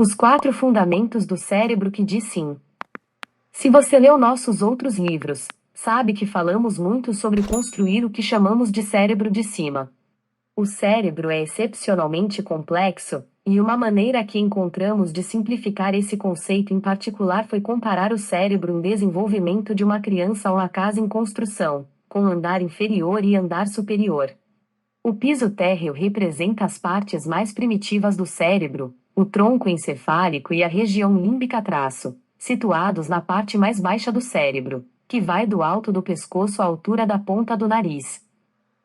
Os 4 fundamentos do cérebro que diz sim. Se você leu nossos outros livros, sabe que falamos muito sobre construir o que chamamos de cérebro de cima. O cérebro é excepcionalmente complexo, e uma maneira que encontramos de simplificar esse conceito em particular foi comparar o cérebro em desenvolvimento de uma criança a uma casa em construção, com andar inferior e andar superior. O piso térreo representa as partes mais primitivas do cérebro, o tronco encefálico e a região límbica traço, situados na parte mais baixa do cérebro, que vai do alto do pescoço à altura da ponta do nariz.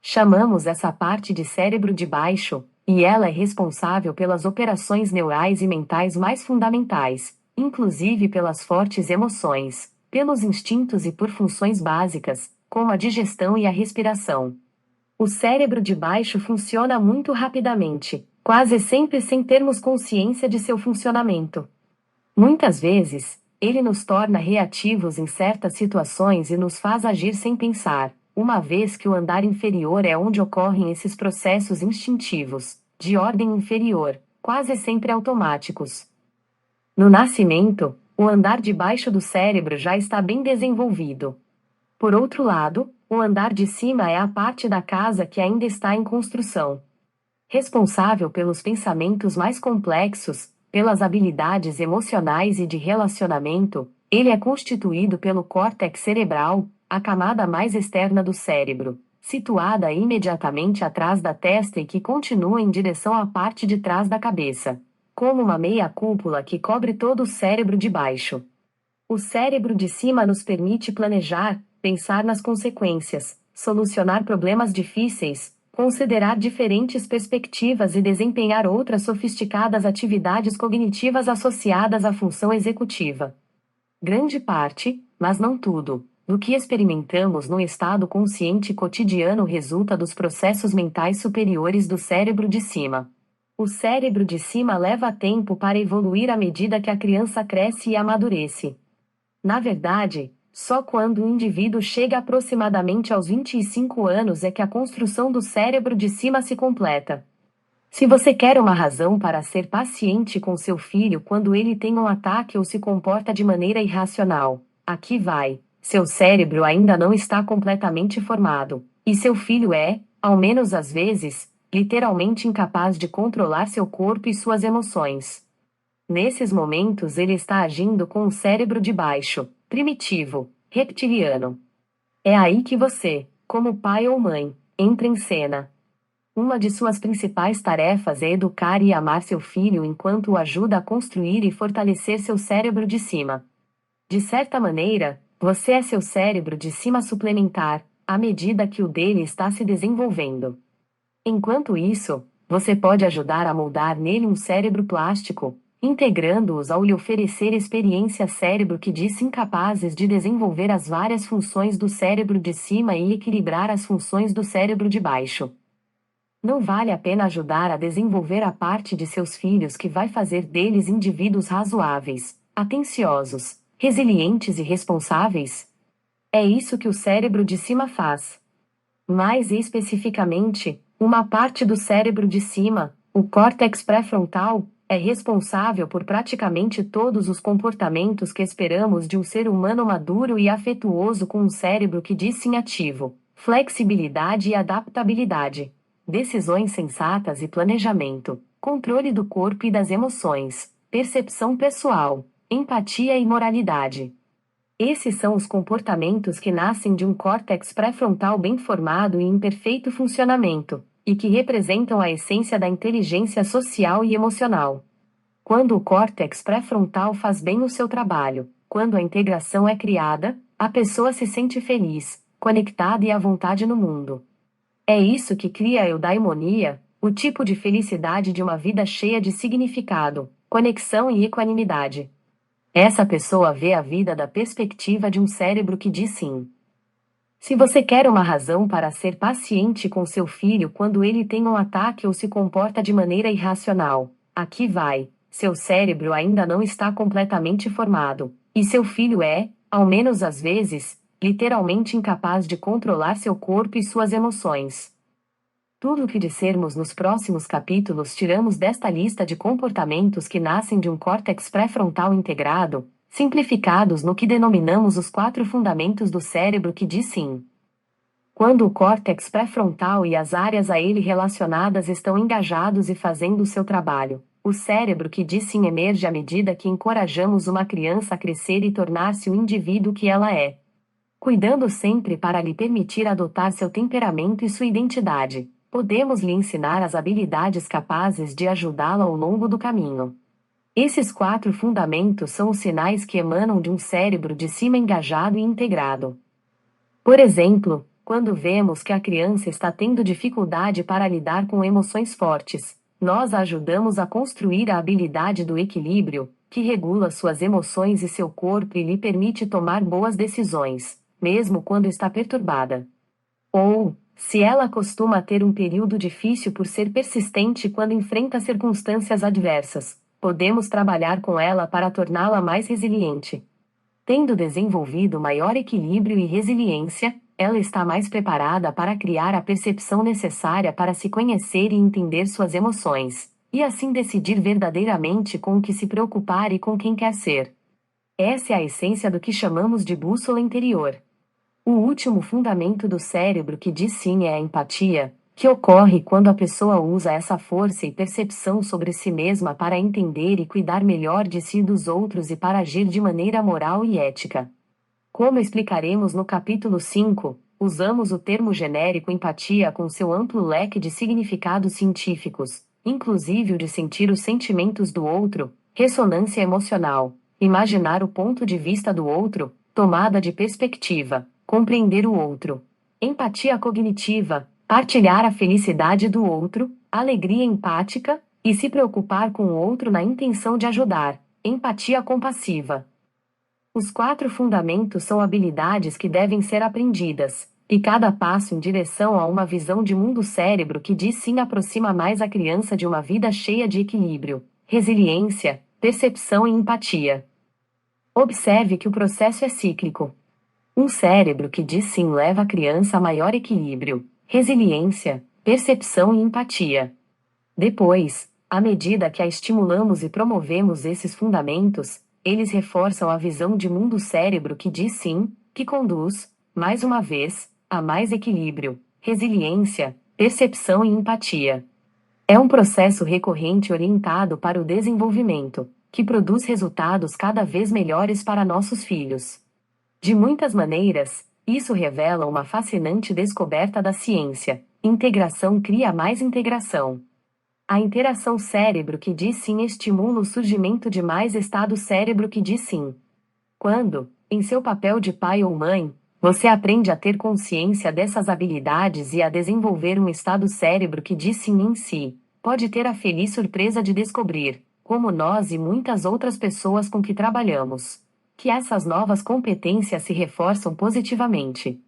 Chamamos essa parte de cérebro de baixo, e ela é responsável pelas operações neurais e mentais mais fundamentais, inclusive pelas fortes emoções, pelos instintos e por funções básicas, como a digestão e a respiração. O cérebro de baixo funciona muito rapidamente, quase sempre sem termos consciência de seu funcionamento. Muitas vezes, ele nos torna reativos em certas situações e nos faz agir sem pensar, uma vez que o andar inferior é onde ocorrem esses processos instintivos, de ordem inferior, quase sempre automáticos. No nascimento, o andar de baixo do cérebro já está bem desenvolvido. Por outro lado, o andar de cima é a parte da casa que ainda está em construção. Responsável pelos pensamentos mais complexos, pelas habilidades emocionais e de relacionamento, ele é constituído pelo córtex cerebral, a camada mais externa do cérebro, situada imediatamente atrás da testa e que continua em direção à parte de trás da cabeça, como uma meia cúpula que cobre todo o cérebro de baixo. O cérebro de cima nos permite planejar, pensar nas consequências, solucionar problemas difíceis, considerar diferentes perspectivas e desempenhar outras sofisticadas atividades cognitivas associadas à função executiva. Grande parte, mas não tudo, do que experimentamos no estado consciente cotidiano resulta dos processos mentais superiores do cérebro de cima. O cérebro de cima leva tempo para evoluir à medida que a criança cresce e amadurece. Na verdade, só quando o indivíduo chega aproximadamente aos 25 anos é que a construção do cérebro de cima se completa. Se você quer uma razão para ser paciente com seu filho quando ele tem um ataque ou se comporta de maneira irracional, aqui vai. Seu cérebro ainda não está completamente formado, e seu filho é, ao menos às vezes, literalmente incapaz de controlar seu corpo e suas emoções. Nesses momentos ele está agindo com o cérebro de baixo, primitivo, reptiliano. É aí que você, como pai ou mãe, entra em cena. Uma de suas principais tarefas é educar e amar seu filho enquanto o ajuda a construir e fortalecer seu cérebro de cima. De certa maneira, você é seu cérebro de cima suplementar, à medida que o dele está se desenvolvendo. Enquanto isso, você pode ajudar a moldar nele um cérebro plástico, integrando-os ao lhe oferecer experiências cérebro que diz incapazes de desenvolver as várias funções do cérebro de cima e equilibrar as funções do cérebro de baixo. Não vale a pena ajudar a desenvolver a parte de seus filhos que vai fazer deles indivíduos razoáveis, atenciosos, resilientes e responsáveis? É isso que o cérebro de cima faz. Mais especificamente, uma parte do cérebro de cima, o córtex pré-frontal, é responsável por praticamente todos os comportamentos que esperamos de um ser humano maduro e afetuoso com um cérebro que diz sim ativo, flexibilidade e adaptabilidade, decisões sensatas e planejamento, controle do corpo e das emoções, percepção pessoal, empatia e moralidade. Esses são os comportamentos que nascem de um córtex pré-frontal bem formado e em perfeito funcionamento, e que representam a essência da inteligência social e emocional. Quando o córtex pré-frontal faz bem o seu trabalho, quando a integração é criada, a pessoa se sente feliz, conectada e à vontade no mundo. É isso que cria a eudaimonia, o tipo de felicidade de uma vida cheia de significado, conexão e equanimidade. Essa pessoa vê a vida da perspectiva de um cérebro que diz sim. Se você quer uma razão para ser paciente com seu filho quando ele tem um ataque ou se comporta de maneira irracional, aqui vai. Seu cérebro ainda não está completamente formado, e seu filho é, ao menos às vezes, literalmente incapaz de controlar seu corpo e suas emoções. Tudo o que dissermos nos próximos capítulos tiramos desta lista de comportamentos que nascem de um córtex pré-frontal integrado, simplificados no que denominamos os 4 fundamentos do cérebro que diz sim. Quando o córtex pré-frontal e as áreas a ele relacionadas estão engajados e fazendo o seu trabalho, o cérebro que diz sim emerge à medida que encorajamos uma criança a crescer e tornar-se o indivíduo que ela é. Cuidando sempre para lhe permitir adotar seu temperamento e sua identidade, podemos lhe ensinar as habilidades capazes de ajudá-la ao longo do caminho. Esses 4 fundamentos são os sinais que emanam de um cérebro de cima engajado e integrado. Por exemplo, quando vemos que a criança está tendo dificuldade para lidar com emoções fortes, nós a ajudamos a construir a habilidade do equilíbrio, que regula suas emoções e seu corpo e lhe permite tomar boas decisões, mesmo quando está perturbada. Ou, se ela costuma ter um período difícil por ser persistente quando enfrenta circunstâncias adversas, podemos trabalhar com ela para torná-la mais resiliente. Tendo desenvolvido maior equilíbrio e resiliência, ela está mais preparada para criar a percepção necessária para se conhecer e entender suas emoções, e assim decidir verdadeiramente com o que se preocupar e com quem quer ser. Essa é a essência do que chamamos de bússola interior. O último fundamento do cérebro que diz sim é a empatia, que ocorre quando a pessoa usa essa força e percepção sobre si mesma para entender e cuidar melhor de si e dos outros e para agir de maneira moral e ética. Como explicaremos no capítulo 5, usamos o termo genérico empatia com seu amplo leque de significados científicos, inclusive o de sentir os sentimentos do outro, ressonância emocional, imaginar o ponto de vista do outro, tomada de perspectiva, compreender o outro. Empatia cognitiva, partilhar a felicidade do outro, alegria empática, e se preocupar com o outro na intenção de ajudar. Empatia compassiva. Os 4 fundamentos são habilidades que devem ser aprendidas, e cada passo em direção a uma visão de mundo-cérebro que diz sim aproxima mais a criança de uma vida cheia de equilíbrio, resiliência, percepção e empatia. Observe que o processo é cíclico. Um cérebro que diz sim leva a criança a maior equilíbrio, resiliência, percepção e empatia. Depois, à medida que a estimulamos e promovemos esses fundamentos, eles reforçam a visão de mundo-cérebro que diz sim, que conduz, mais uma vez, a mais equilíbrio, resiliência, percepção e empatia. É um processo recorrente orientado para o desenvolvimento, que produz resultados cada vez melhores para nossos filhos. De muitas maneiras, isso revela uma fascinante descoberta da ciência: integração cria mais integração. A interação cérebro que diz sim estimula o surgimento de mais estado cérebro que diz sim. Quando, em seu papel de pai ou mãe, você aprende a ter consciência dessas habilidades e a desenvolver um estado cérebro que diz sim em si, pode ter a feliz surpresa de descobrir, como nós e muitas outras pessoas com que trabalhamos, que essas novas competências se reforçam positivamente.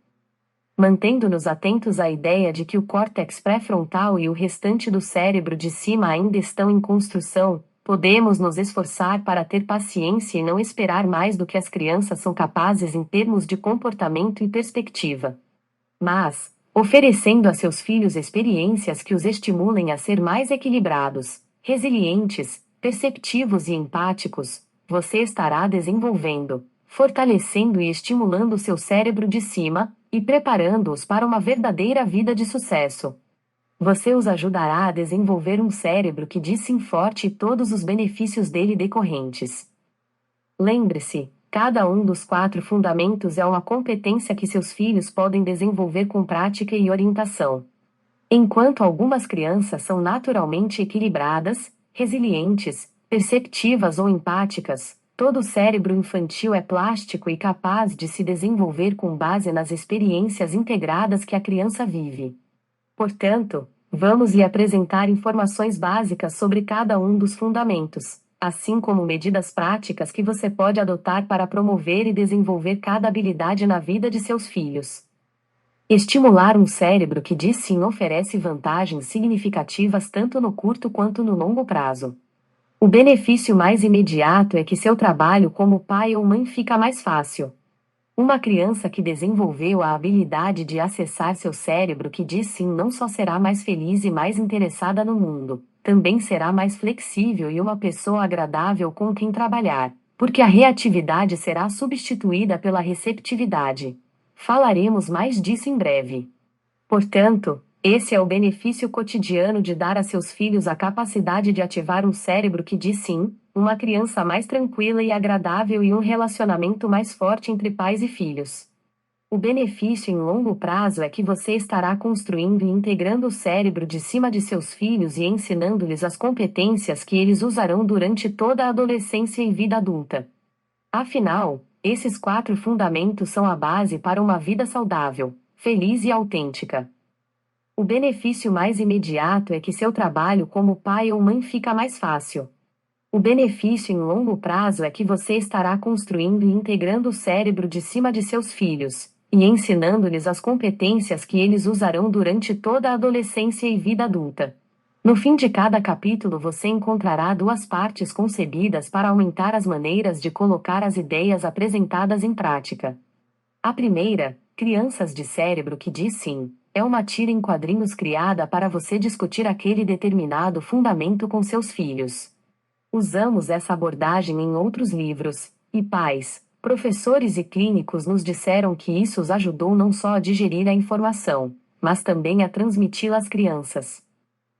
Mantendo-nos atentos à ideia de que o córtex pré-frontal e o restante do cérebro de cima ainda estão em construção, podemos nos esforçar para ter paciência e não esperar mais do que as crianças são capazes em termos de comportamento e perspectiva. Mas, oferecendo a seus filhos experiências que os estimulem a ser mais equilibrados, resilientes, perceptivos e empáticos, você estará desenvolvendo, fortalecendo e estimulando seu cérebro de cima, e preparando-os para uma verdadeira vida de sucesso. Você os ajudará a desenvolver um cérebro que diz sim forte e todos os benefícios dele decorrentes. Lembre-se, cada um dos 4 fundamentos é uma competência que seus filhos podem desenvolver com prática e orientação. Enquanto algumas crianças são naturalmente equilibradas, resilientes, perceptivas ou empáticas, todo o cérebro infantil é plástico e capaz de se desenvolver com base nas experiências integradas que a criança vive. Portanto, vamos lhe apresentar informações básicas sobre cada um dos fundamentos, assim como medidas práticas que você pode adotar para promover e desenvolver cada habilidade na vida de seus filhos. Estimular um cérebro que diz sim oferece vantagens significativas tanto no curto quanto no longo prazo. O benefício mais imediato é que seu trabalho como pai ou mãe fica mais fácil. Uma criança que desenvolveu a habilidade de acessar seu cérebro que diz sim não só será mais feliz e mais interessada no mundo, também será mais flexível e uma pessoa agradável com quem trabalhar, porque a reatividade será substituída pela receptividade. Falaremos mais disso em breve. Portanto, esse é o benefício cotidiano de dar a seus filhos a capacidade de ativar um cérebro que diz sim, uma criança mais tranquila e agradável e um relacionamento mais forte entre pais e filhos. O benefício em longo prazo é que você estará construindo e integrando o cérebro de cima de seus filhos e ensinando-lhes as competências que eles usarão durante toda a adolescência e vida adulta. Afinal, esses 4 fundamentos são a base para uma vida saudável, feliz e autêntica. O benefício mais imediato é que seu trabalho como pai ou mãe fica mais fácil. O benefício em longo prazo é que você estará construindo e integrando o cérebro de cima de seus filhos, e ensinando-lhes as competências que eles usarão durante toda a adolescência e vida adulta. No fim de cada capítulo você encontrará 2 partes concebidas para aumentar as maneiras de colocar as ideias apresentadas em prática. A primeira, Crianças de Cérebro que diz sim, é uma tira em quadrinhos criada para você discutir aquele determinado fundamento com seus filhos. Usamos essa abordagem em outros livros, e pais, professores e clínicos nos disseram que isso os ajudou não só a digerir a informação, mas também a transmiti-la às crianças.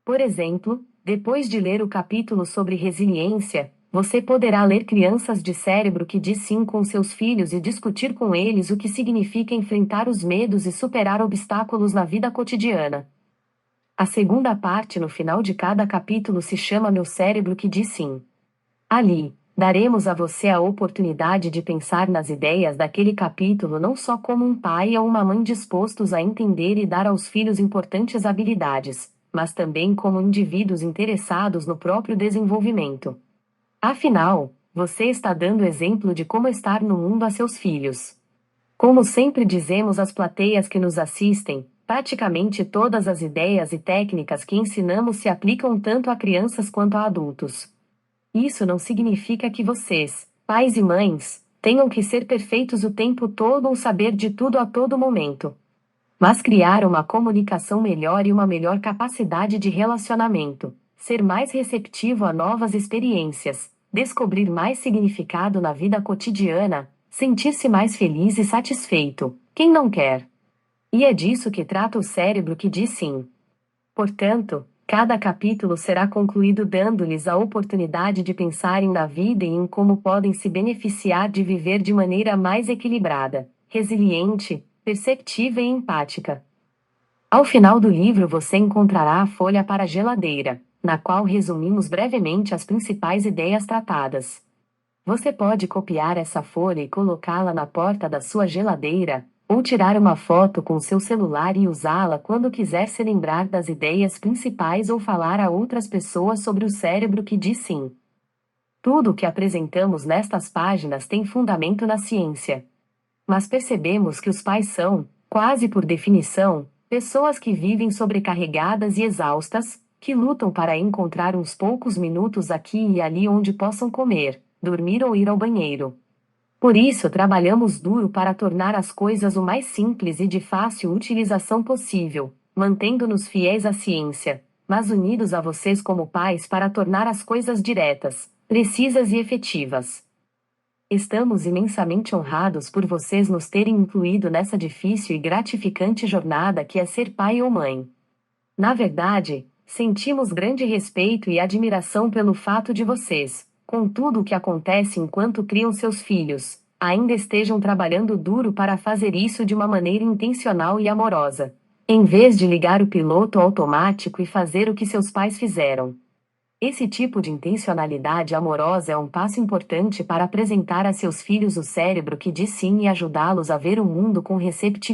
Por exemplo, depois de ler o capítulo sobre resiliência, você poderá ler Crianças de Cérebro que diz sim com seus filhos e discutir com eles o que significa enfrentar os medos e superar obstáculos na vida cotidiana. A segunda parte no final de cada capítulo se chama Meu Cérebro que diz sim. Ali, daremos a você a oportunidade de pensar nas ideias daquele capítulo não só como um pai ou uma mãe dispostos a entender e dar aos filhos importantes habilidades, mas também como indivíduos interessados no próprio desenvolvimento. Afinal, você está dando exemplo de como estar no mundo a seus filhos. Como sempre dizemos às plateias que nos assistem, praticamente todas as ideias e técnicas que ensinamos se aplicam tanto a crianças quanto a adultos. Isso não significa que vocês, pais e mães, tenham que ser perfeitos o tempo todo ou saber de tudo a todo momento. Mas criar uma comunicação melhor e uma melhor capacidade de relacionamento, ser mais receptivo a novas experiências, descobrir mais significado na vida cotidiana, sentir-se mais feliz e satisfeito. Quem não quer? E é disso que trata o cérebro que diz sim. Portanto, cada capítulo será concluído dando-lhes a oportunidade de pensarem na vida e em como podem se beneficiar de viver de maneira mais equilibrada, resiliente, perceptiva e empática. Ao final do livro você encontrará a folha para a geladeira, na qual resumimos brevemente as principais ideias tratadas. Você pode copiar essa folha e colocá-la na porta da sua geladeira, ou tirar uma foto com seu celular e usá-la quando quiser se lembrar das ideias principais ou falar a outras pessoas sobre o cérebro que diz sim. Tudo o que apresentamos nestas páginas tem fundamento na ciência. Mas percebemos que os pais são, quase por definição, pessoas que vivem sobrecarregadas e exaustas, que lutam para encontrar uns poucos minutos aqui e ali onde possam comer, dormir ou ir ao banheiro. Por isso trabalhamos duro para tornar as coisas o mais simples e de fácil utilização possível, mantendo-nos fiéis à ciência, mas unidos a vocês como pais para tornar as coisas diretas, precisas e efetivas. Estamos imensamente honrados por vocês nos terem incluído nessa difícil e gratificante jornada que é ser pai ou mãe. Na verdade, sentimos grande respeito e admiração pelo fato de vocês, com tudo o que acontece enquanto criam seus filhos, ainda estejam trabalhando duro para fazer isso de uma maneira intencional e amorosa, em vez de ligar o piloto automático e fazer o que seus pais fizeram. Esse tipo de intencionalidade amorosa é um passo importante para apresentar a seus filhos o cérebro que diz sim e ajudá-los a ver o mundo com receptividade.